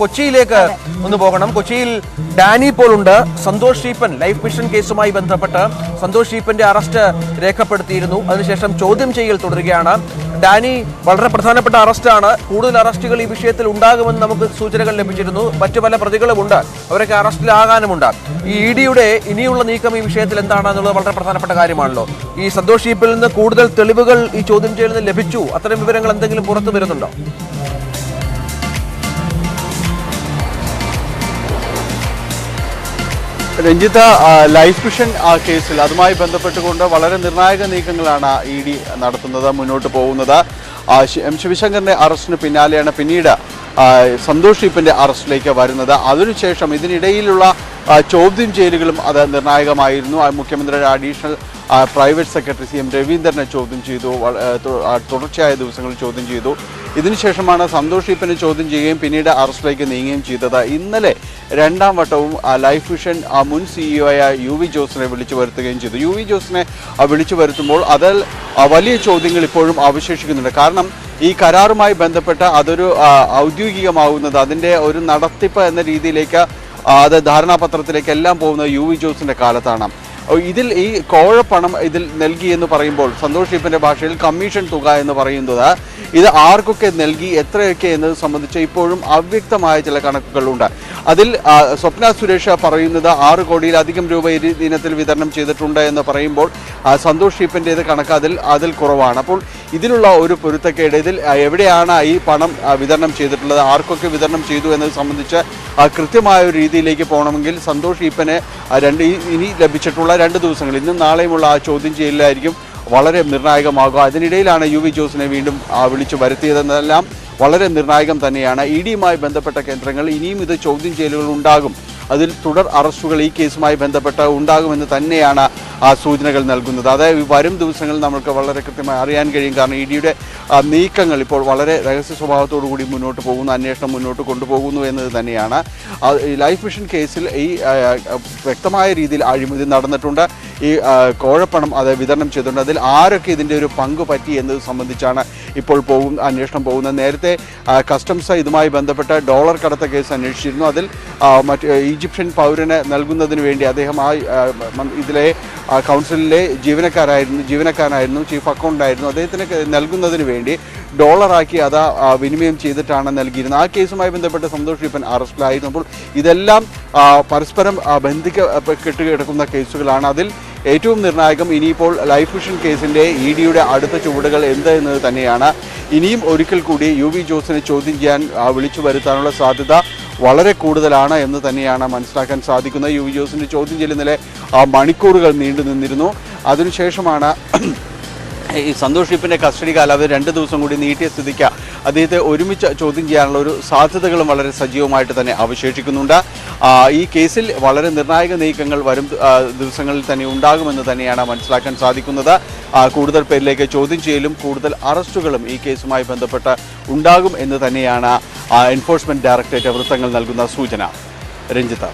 കൊച്ചിയിലേക്ക് ഒന്ന് പോകണം. കൊച്ചിയിൽ ഡാനി പോൾ ഉണ്ട്. സന്തോഷ് ഈപ്പൻ ലൈഫ് മിഷൻ കേസുമായി ബന്ധപ്പെട്ട് സന്തോഷ് ഈപ്പന്റെ അറസ്റ്റ് രേഖപ്പെടുത്തിയിരുന്നു. അതിനുശേഷം ചോദ്യം ചെയ്യൽ തുടരുകയാണ്. ഡാനി വളരെ പ്രധാനപ്പെട്ട അറസ്റ്റാണ്. കൂടുതൽ അറസ്റ്റുകൾ ഈ വിഷയത്തിൽ ഉണ്ടാകുമെന്ന് നമുക്ക് സൂചനകൾ ലഭിച്ചിരുന്നു. മറ്റു പല പ്രതികളുമുണ്ട്, അവരൊക്കെ അറസ്റ്റിലാകാനുമുണ്ട്. ഈ ഇഡിയുടെ ഇനിയുള്ള നീക്കം ഈ വിഷയത്തിൽ എന്താണെന്നുള്ളത് വളരെ പ്രധാനപ്പെട്ട കാര്യമാണല്ലോ. ഈ സന്തോഷ് ഈപ്പനിൽ നിന്ന് കൂടുതൽ തെളിവുകൾ ഈ ചോദ്യം ചെയ്യലിന് ലഭിച്ചു. അത്തരം വിവരങ്ങൾ എന്തെങ്കിലും പുറത്തു വരുന്നുണ്ടോ? രഞ്ജിത്ത്, ലൈഫ് മിഷൻ കേസിൽ അതുമായി ബന്ധപ്പെട്ടുകൊണ്ട് വളരെ നിർണായക നീക്കങ്ങളാണ് ഇ ഡി നടത്തുന്നത്, മുന്നോട്ട് പോകുന്നത്. എം ശിവശങ്കറിന്റെ അറസ്റ്റിന് പിന്നാലെയാണ് പിന്നീട് സന്തോഷ് ഈപ്പന്റെ അറസ്റ്റിലേക്ക് വരുന്നത്. അതിനുശേഷം ഇതിനിടയിലുള്ള ചോദ്യം ചെയ്യലുകളും അത് നിർണായകമായിരുന്നു. മുഖ്യമന്ത്രിയുടെ അഡീഷണൽ പ്രൈവറ്റ് സെക്രട്ടറി CM രവീന്ദ്രനെ ചോദ്യം ചെയ്തു, തുടർച്ചയായ ദിവസങ്ങളിൽ ചോദ്യം ചെയ്തു. ഇതിനുശേഷമാണ് സന്തോഷ് ഈപ്പനെ ചോദ്യം ചെയ്യുകയും പിന്നീട് അറസ്റ്റിലേക്ക് നീങ്ങുകയും ചെയ്തത്. ഇന്നലെ രണ്ടാം വട്ടവും ലൈഫ് മിഷൻ മുൻ CEO ആയ UV ജോസിനെ വിളിച്ചു വരുത്തുകയും ചെയ്തു. UV ജോസിനെ വിളിച്ചു വരുത്തുമ്പോൾ അതിൽ വലിയ ചോദ്യങ്ങൾ ഇപ്പോഴും അവശേഷിക്കുന്നുണ്ട്. കാരണം ഈ കരാറുമായി ബന്ധപ്പെട്ട അതൊരു ഔദ്യോഗികമാവുന്നത്, അതിൻ്റെ ഒരു നടത്തിപ്പ് എന്ന രീതിയിലേക്ക് അത് ധാരണാപത്രത്തിലേക്ക് എല്ലാം പോകുന്നത് UV ജോസിൻ്റെ കാലത്താണ്. ഇതിൽ ഈ കോഴപ്പണം ഇതിൽ നൽകി എന്ന് പറയുമ്പോൾ സന്തോഷ് ഈപ്പന്റെ ഭാഷയിൽ കമ്മീഷൻ തുക എന്ന് പറയുന്നത് ഇത് ആർക്കൊക്കെ നൽകി, എത്രയൊക്കെ എന്നത് സംബന്ധിച്ച് ഇപ്പോഴും അവ്യക്തമായ ചില കണക്കുകളുണ്ട്. അതിൽ സ്വപ്ന സുരേഷ് പറയുന്നത് 6 കോടിയിലധികം രൂപ ദിനത്തിൽ വിതരണം ചെയ്തിട്ടുണ്ട് എന്ന് പറയുമ്പോൾ സന്തോഷ് ഈപ്പൻ്റേത് കണക്ക് അതിൽ കുറവാണ്. അപ്പോൾ ഇതിലുള്ള ഒരു പൊരുത്തക്കേട്, ഇതിൽ എവിടെയാണ് ഈ പണം വിതരണം ചെയ്തിട്ടുള്ളത്, ആർക്കൊക്കെ വിതരണം ചെയ്തു എന്നത് സംബന്ധിച്ച് കൃത്യമായ ഒരു രീതിയിലേക്ക് പോകണമെങ്കിൽ സന്തോഷ് ഈപ്പന് ഇനി ലഭിച്ചിട്ടുള്ള 2 ദിവസങ്ങൾ, ഇന്നും നാളെയുമുള്ള ആ ചോദ്യം ചെയ്യലായിരിക്കും വളരെ നിർണായകമാകുക. അതിനിടയിലാണ് UV ജോസിനെ വീണ്ടും വിളിച്ചു വരുത്തിയതെന്നെല്ലാം വളരെ നിർണായകം തന്നെയാണ്. ഇഡിയുമായി ബന്ധപ്പെട്ട കേന്ദ്രങ്ങൾ ഇനിയും ഇത് ചോദ്യം ചെയ്യലുകൾ ഉണ്ടാകും, അതിൽ തുടർ അറസ്റ്റുകൾ ഈ കേസുമായി ബന്ധപ്പെട്ട് ഉണ്ടാകുമെന്ന് തന്നെയാണ് സൂചനകൾ നൽകുന്നത്. അതായത് വരും ദിവസങ്ങളിൽ നമുക്ക് വളരെ കൃത്യമായി അറിയാൻ കഴിയും. കാരണം ഇഡിയുടെ നീക്കങ്ങൾ ഇപ്പോൾ വളരെ രഹസ്യ സ്വഭാവത്തോടു കൂടി മുന്നോട്ട് പോകുന്നു, അന്വേഷണം മുന്നോട്ട് കൊണ്ടുപോകുന്നു എന്നത് തന്നെയാണ്. ലൈഫ് മിഷൻ കേസിൽ ഈ വ്യക്തമായ രീതിയിൽ അഴിമതി നടന്നിട്ടുണ്ട്, ഈ കോഴപ്പണം അത് വിതരണം ചെയ്തിട്ടുണ്ട്. അതിൽ ആരൊക്കെ ഇതിൻ്റെ ഒരു പങ്ക് പറ്റി എന്നത് സംബന്ധിച്ചാണ് ഇപ്പോൾ അന്വേഷണം പോകുന്നത്. നേരത്തെ കസ്റ്റംസ് ഇതുമായി ബന്ധപ്പെട്ട ഡോളർ കടത്ത കേസ് അന്വേഷിച്ചിരുന്നു. അതിൽ ഈജിപ്ഷ്യൻ പൗരന് നൽകുന്നതിന് വേണ്ടി അദ്ദേഹം ഇതിലെ കൗൺസിലിലെ ജീവനക്കാരനായിരുന്നു, ചീഫ് അക്കൗണ്ടായിരുന്നു. അദ്ദേഹത്തിന് നൽകുന്നതിന് വേണ്ടി ഡോളറാക്കി അത് വിനിമയം ചെയ്തിട്ടാണ് നൽകിയിരുന്നത്. ആ കേസുമായി ബന്ധപ്പെട്ട് സന്തോഷ് ഈപ്പൻ അറസ്റ്റിലായിരുന്നു. അപ്പോൾ ഇതെല്ലാം പരസ്പരം ബന്ധിക്കപ്പെട്ട് കിടക്കുന്ന കേസുകളാണ്. അതിൽ ഏറ്റവും നിർണായകം ഇനിയിപ്പോൾ ലൈഫ് മിഷൻ കേസിൻ്റെ ഇഡിയുടെ അടുത്ത ചുവടുകൾ എന്ത് എന്നത് തന്നെയാണ്. ഇനിയും ഒരിക്കൽ കൂടി UV ജോസിനെ ചോദ്യം ചെയ്യാൻ വിളിച്ചു വരുത്താനുള്ള സാധ്യത വളരെ കൂടുതലാണ് എന്ന് തന്നെയാണ് മനസ്സിലാക്കാൻ സാധിക്കുന്നത്. UV ജോസിൻ്റെ ചോദ്യം ചെയ്യൽ ഇന്നലെ മണിക്കൂറുകൾ നീണ്ടു നിന്നിരുന്നു. അതിനുശേഷമാണ് ഈ സന്തോഷ് ഈപ്പൻ്റെ കസ്റ്റഡി കാലാവധി 2 ദിവസം കൂടി നീട്ടിയ സ്ഥിതിക്ക് അദ്ദേഹത്തെ ഒരുമിച്ച് ചോദ്യം ചെയ്യാനുള്ള ഒരു സാധ്യതകളും വളരെ സജീവമായിട്ട് തന്നെ അവശേഷിക്കുന്നുണ്ട്. ഈ കേസിൽ വളരെ നിർണായക നീക്കങ്ങൾ വരും ദിവസങ്ങളിൽ തന്നെ ഉണ്ടാകുമെന്ന് തന്നെയാണ് മനസ്സിലാക്കാൻ സാധിക്കുന്നത്. കൂടുതൽ പേരിലേക്ക് ചോദ്യം ചെയ്യലും കൂടുതൽ അറസ്റ്റുകളും ഈ കേസുമായി ബന്ധപ്പെട്ട് ഉണ്ടാകും എന്ന് തന്നെയാണ് എൻഫോഴ്സ്മെന്റ് ഡയറക്ടറേറ്റ് വൃത്തങ്ങൾ നൽകുന്ന സൂചന. രഞ്ജിത്ത്.